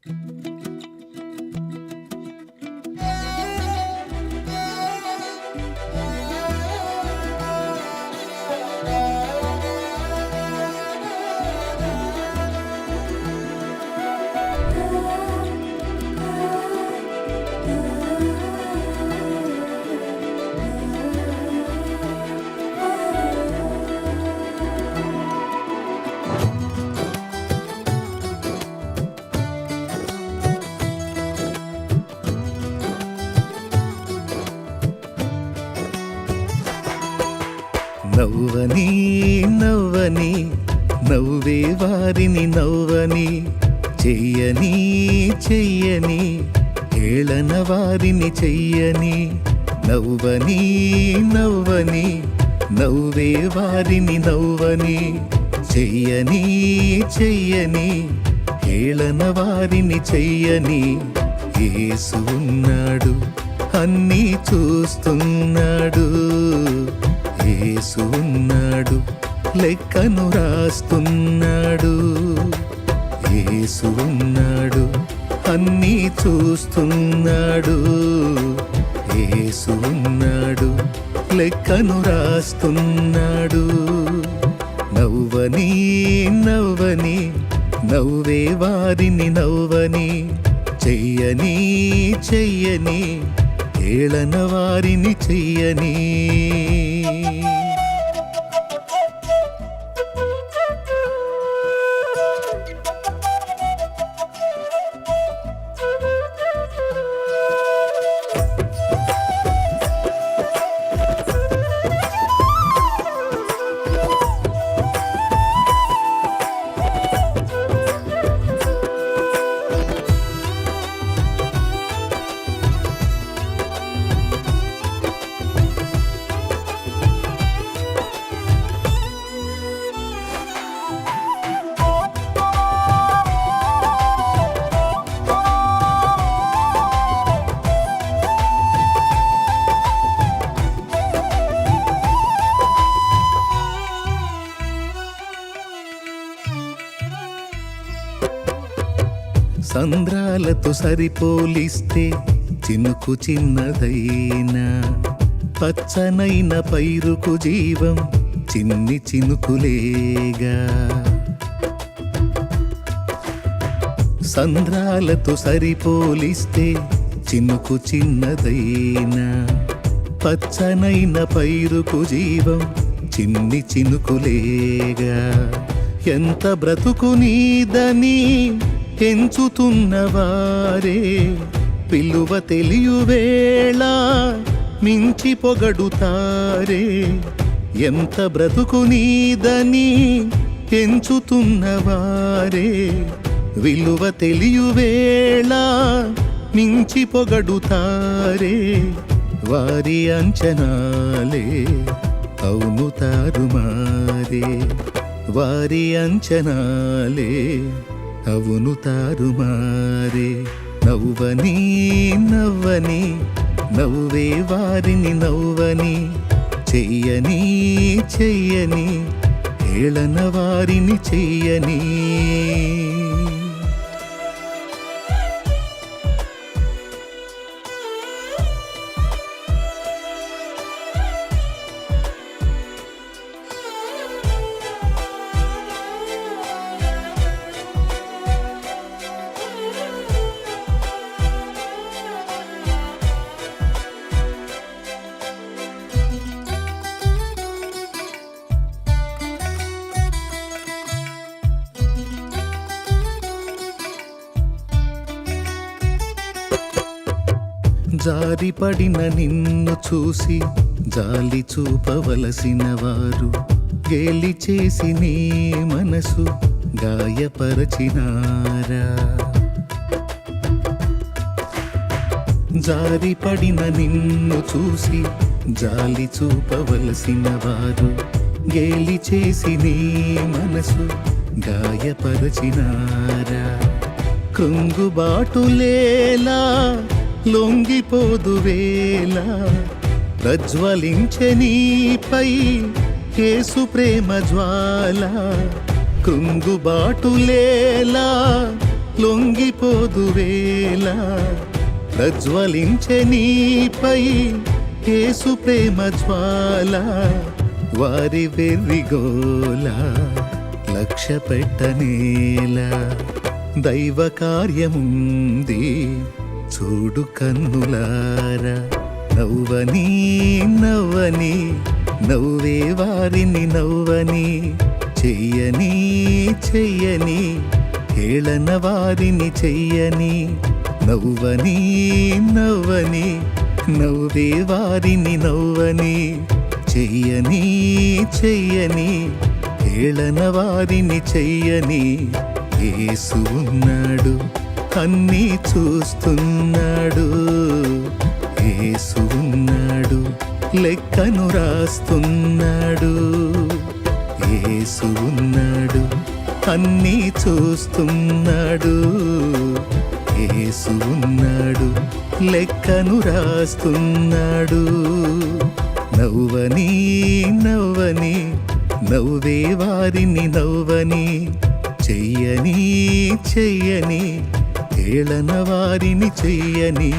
నవ్వని నవ్వని నవ్వే వారిని నవ్వని, చెయ్యని చెయ్యని ఏళన వారిని చెయ్యని. నవ్వని నవ్వని నవ్వే వారిని నవ్వని, చెయ్యని చెయ్యని ఏళన వారిని చెయ్యని. యేసు ఉన్నాడు, అన్నీ చూస్తున్నాడు. యేసు ఉన్నాడు, లెక్కను రాస్తున్నాడు. యేసు ఉన్నాడు, అన్నీ చూస్తున్నాడు. యేసు ఉన్నాడు, లెక్కను రాస్తున్నాడు. నవ్వని నవ్వని నవ్వే వారిని నవ్వని, చెయ్యని చెయ్యని ఏళన వారిని చెయ్యని. సంద్రాలతో సరిపోలిస్తే చినుకు చిన్నదైనా, పచ్చనైన పైరుకు జీవం చిన్ని చినుకులేగా. సంద్రాలతో సరిపోలిస్తే చినుకు చిన్నదైనా, పచ్చనైన పైరుకు జీవం చిన్ని చినుకులేగా. ఎంత బ్రతుకు నీదని ఎంచుతున్నవారే పిలువ తెలియువేళ మించి పొగడుతారే. ఎంత బ్రతుకు నీదని ఎంచుతున్నవారే విలువ తెలియువేళ మించి పొగడుతారే. వారి అంచనాలే అవును తారుమారే. వారి అంచనాలే అవును తారుమారే. నవ్వని నవ్వని నవ్వే వారిని నవ్వని, చెయ్యని చెయ్యని ఏళన వారిని చెయ్యని. జారిపడిన నిన్ను చూసి జాలి చూపవలసిన వారు, గేలి చేసి నీ మనసు గాయపరచినారా. జారిపడిన నిన్ను చూసి జాలి చూపవలసిన వారు, గేలి చేసి నీ మనసు గాయపరచినారా. కృంగుబాటులేలా లొంగిపోదు వేళ, ప్రజ్వలించె నీపై యేసు ప్రేమ జ్వాల. కృంగుబాటులేలా లొంగిపోదు వేళ ప్రజ్వలించే నీపై యేసు ప్రేమ జ్వాల వారి వెర్రిగోల లక్ష్య పెట్టనేలా దైవ కార్యముంది చూడు కన్నులారా నవ్వని నవ్వని నవ్వే వారిని నవ్వని చెయ్యని చెయ్యని హేళన వారిని చెయ్యని నవ్వని నవ్వని నవ్వే వారిని నవ్వని చెయ్యని చెయ్యని హేళన వారిని చెయ్యని యేసు ఉన్నాడు అన్నీ చూస్తున్నాడు యేసు ఉన్నాడు లెక్కను రాస్తున్నాడు యేసు ఉన్నాడు అన్నీ చూస్తున్నాడు యేసు ఉన్నాడు లెక్కను రాస్తున్నాడు నవ్వని నవ్వని నవ్వే వారిని నవ్వని చెయ్యని చెయ్యని హేళన వారిని చెయ్యని